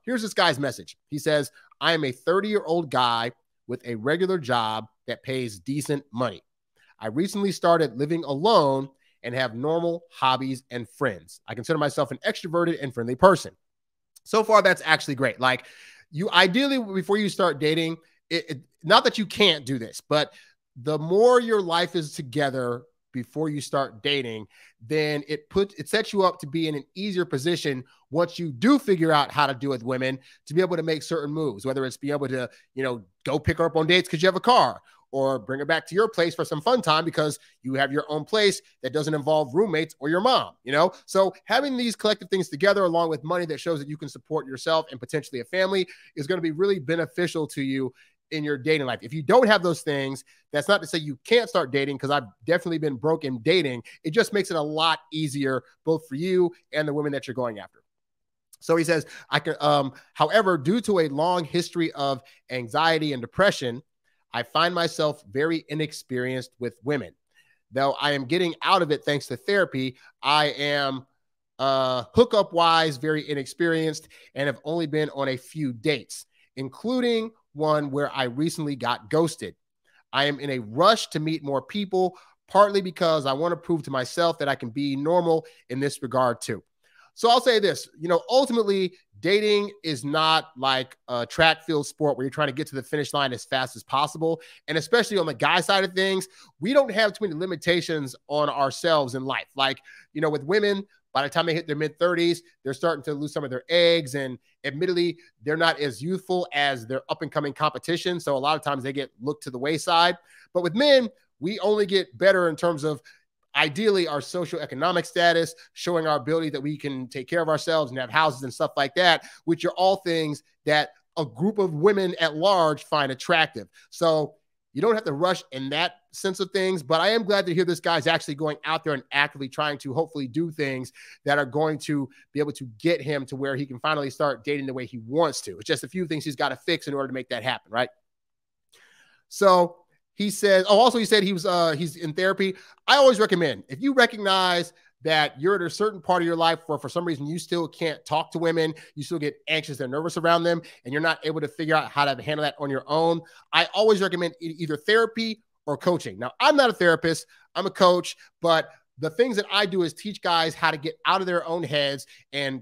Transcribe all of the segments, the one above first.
here's this guy's message. He says, I am a 30-year-old guy with a regular job that pays decent money. I recently started living alone and have normal hobbies and friends. I consider myself an extroverted and friendly person. So far, that's actually great. Like, you ideally, before you start dating, not that you can't do this, but the more your life is together before you start dating, then it sets you up to be in an easier position once you do figure out how to do it with women, to be able to make certain moves, whether it's be able to, go pick her up on dates because you have a car, or bring her back to your place for some fun time because you have your own place that doesn't involve roommates or your mom, So having these collective things together, along with money that shows that you can support yourself and potentially a family, is going to be really beneficial to you in your dating life. If you don't have those things, that's not to say you can't start dating, because I've definitely been broke in dating. It just makes it a lot easier, both for you and the women that you're going after. So he says, however, due to a long history of anxiety and depression, I find myself very inexperienced with women. Though I am getting out of it thanks to therapy, I am hookup wise very inexperienced and have only been on a few dates, including one where I recently got ghosted. I am in a rush to meet more people, partly because I want to prove to myself that I can be normal in this regard too. So I'll say this, ultimately dating is not like a track field sport where you're trying to get to the finish line as fast as possible. And especially on the guy side of things, we don't have too many limitations on ourselves in life. Like, with women, by the time they hit their mid-30s, they're starting to lose some of their eggs. And admittedly, they're not as youthful as their up-and-coming competition. So a lot of times they get looked to the wayside. But with men, we only get better in terms of ideally our socioeconomic status, showing our ability that we can take care of ourselves and have houses and stuff like that, which are all things that a group of women at large find attractive. So you don't have to rush in that sense of things, but I am glad to hear this guy's actually going out there and actively trying to hopefully do things that are going to be able to get him to where he can finally start dating the way he wants to. It's just a few things he's got to fix in order to make that happen, right? So he says, also he said he's in therapy. I always recommend, if you recognize that you're at a certain part of your life where for some reason you still can't talk to women, you still get anxious and nervous around them, and you're not able to figure out how to handle that on your own, I always recommend either therapy or coaching. Now, I'm not a therapist, I'm a coach, but the things that I do is teach guys how to get out of their own heads and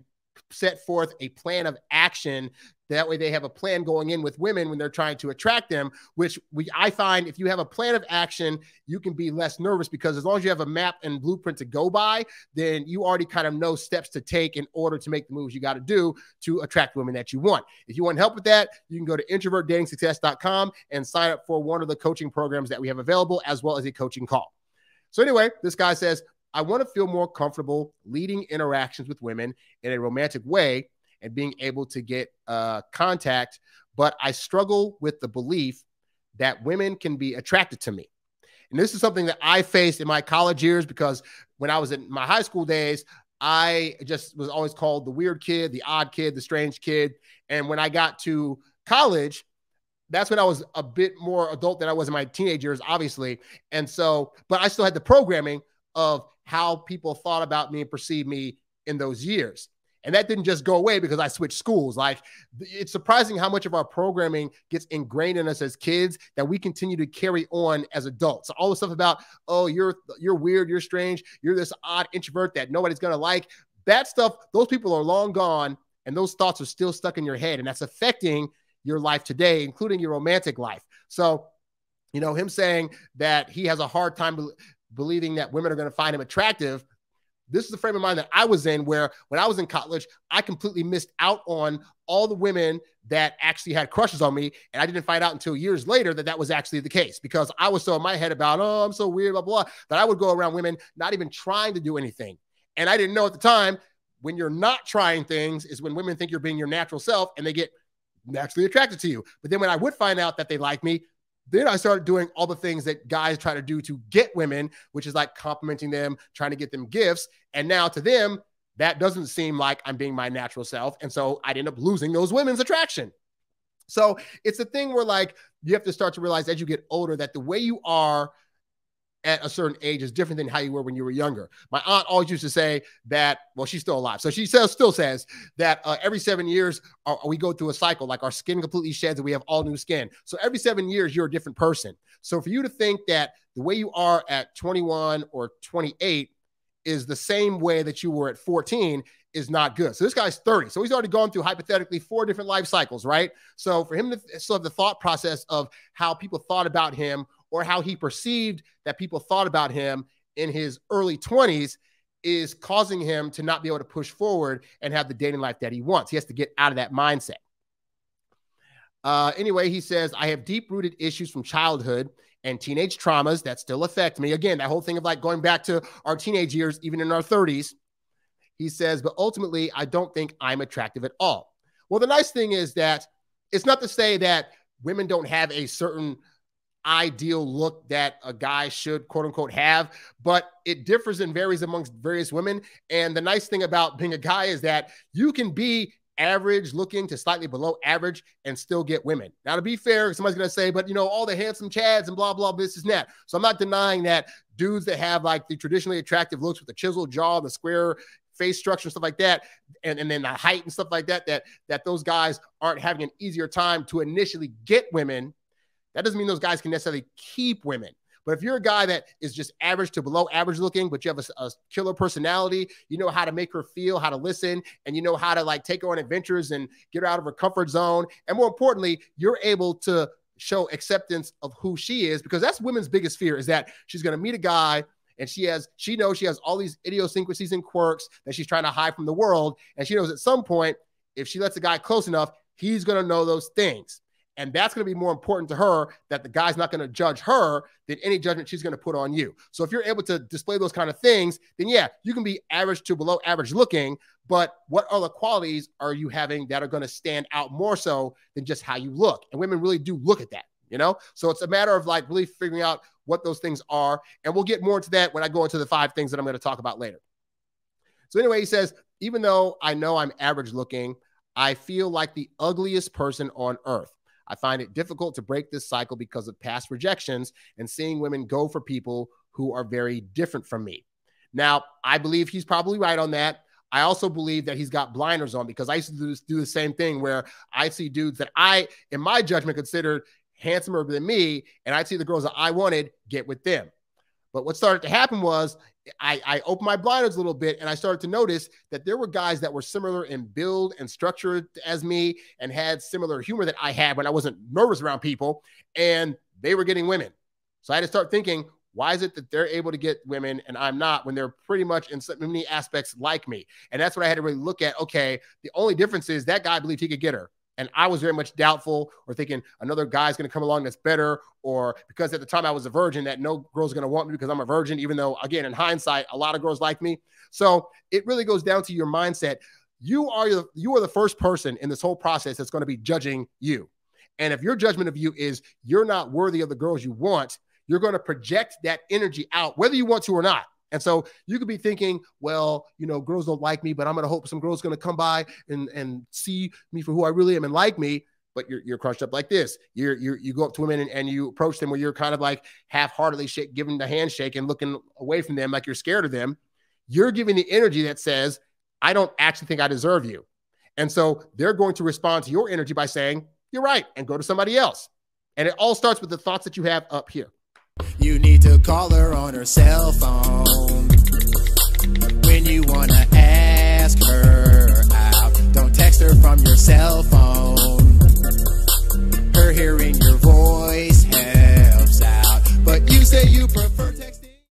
set forth a plan of action. That way they have a plan going in with women when they're trying to attract them, which I find if you have a plan of action, you can be less nervous, because as long as you have a map and blueprint to go by, then you already kind of know steps to take in order to make the moves you got to do to attract women that you want. If you want help with that, you can go to introvertdatingsuccess.com and sign up for one of the coaching programs that we have available, as well as a coaching call. So anyway, this guy says, I want to feel more comfortable leading interactions with women in a romantic way and being able to get contact, but I struggle with the belief that women can be attracted to me. And this is something that I faced in my college years, because when I was in my high school days, I just was always called the weird kid, the odd kid, the strange kid. And when I got to college, that's when I was a bit more adult than I was in my teenage years, obviously. And so, but I still had the programming of how people thought about me and perceived me in those years. And that didn't just go away because I switched schools. Like, it's surprising how much of our programming gets ingrained in us as kids that we continue to carry on as adults. So all the stuff about, oh, you're weird, you're strange, you're this odd introvert that nobody's going to like. That stuff, those people are long gone, and those thoughts are still stuck in your head. And that's affecting your life today, including your romantic life. So, him saying that he has a hard time believing that women are going to find him attractive. This is the frame of mind that I was in, where when I was in college, I completely missed out on all the women that actually had crushes on me. And I didn't find out until years later that that was actually the case, because I was so in my head about, oh, I'm so weird, blah, blah, that I would go around women not even trying to do anything. And I didn't know at the time, when you're not trying things is when women think you're being your natural self and they get naturally attracted to you. But then when I would find out that they like me, then I started doing all the things that guys try to do to get women, which is like complimenting them, trying to get them gifts. And now to them, that doesn't seem like I'm being my natural self. And so I'd end up losing those women's attraction. So it's a thing where, like, you have to start to realize as you get older that the way you are at a certain age is different than how you were when you were younger. My aunt always used to say that, well, she's still alive. So she still says that every 7 years we go through a cycle, like our skin completely sheds and we have all new skin. So every 7 years, you're a different person. So for you to think that the way you are at 21 or 28 is the same way that you were at 14 is not good. So this guy's 30. So he's already gone through hypothetically 4 different life cycles, right? So for him to still have the thought process of how people thought about him or how he perceived that people thought about him in his early 20s is causing him to not be able to push forward and have the dating life that he wants. He has to get out of that mindset. Anyway, he says, I have deep-rooted issues from childhood and teenage traumas that still affect me. Again, that whole thing of like going back to our teenage years, even in our 30s. He says, but ultimately, I don't think I'm attractive at all. Well, the nice thing is that it's not to say that women don't have a certain ideal look that a guy should, quote unquote, have, but it differs and varies amongst various women. And the nice thing about being a guy is that you can be average looking to slightly below average and still get women. Now, to be fair, somebody's going to say, but you know, all the handsome chads and blah, blah, this and that. So I'm not denying that dudes that have like the traditionally attractive looks with the chiseled jaw, the square face structure, stuff like that, and then the height and stuff like that, that those guys aren't having an easier time to initially get women. That doesn't mean those guys can necessarily keep women. But if you're a guy that is just average to below average looking, but you have a killer personality, you know how to make her feel, how to listen, and you know how to like take her on adventures and get her out of her comfort zone. And more importantly, you're able to show acceptance of who she is, because that's women's biggest fear, is that she's going to meet a guy and she knows she has all these idiosyncrasies and quirks that she's trying to hide from the world. And she knows at some point, if she lets the guy close enough, he's going to know those things. And that's going to be more important to her, that the guy's not going to judge her than any judgment she's going to put on you. So if you're able to display those kind of things, then yeah, you can be average to below average looking, but what other qualities are you having that are going to stand out more so than just how you look? And women really do look at that, you know? So it's a matter of like really figuring out what those things are. And we'll get more into that when I go into the 5 things that I'm going to talk about later. So anyway, he says, even though I know I'm average looking, I feel like the ugliest person on earth. I find it difficult to break this cycle because of past rejections and seeing women go for people who are very different from me. Now, I believe he's probably right on that. I also believe that he's got blinders on, because I used to do the same thing where I see dudes that I, in my judgment, considered handsomer than me, and I'd see the girls that I wanted, get with them. But what started to happen was I opened my blinders a little bit, and I started to notice that there were guys that were similar in build and structure as me and had similar humor that I had when I wasn't nervous around people, and they were getting women. So I had to start thinking, why is it that they're able to get women and I'm not, when they're pretty much in so many aspects like me? And that's what I had to really look at. Okay, the only difference is that guy believed he could get her, and I was very much doubtful, or thinking another guy's going to come along that's better, or because at the time I was a virgin, that no girl's going to want me because I'm a virgin, even though, again, in hindsight, a lot of girls like me. So it really goes down to your mindset. You are the first person in this whole process that's going to be judging you. And if your judgment of you is you're not worthy of the girls you want, you're going to project that energy out, whether you want to or not. And so you could be thinking, well, you know, girls don't like me, but I'm going to hope some girl's going to come by and see me for who I really am and like me. But you're crushed up like this. You go up to women and you approach them where you're kind of like half-heartedly giving the handshake and looking away from them like you're scared of them. You're giving the energy that says, I don't actually think I deserve you. And so they're going to respond to your energy by saying, you're right, and go to somebody else. And it all starts with the thoughts that you have up here. You need to call her on her cell phone when you want to ask her out. Don't text her from your cell phone. Her hearing your voice helps out, but you say you prefer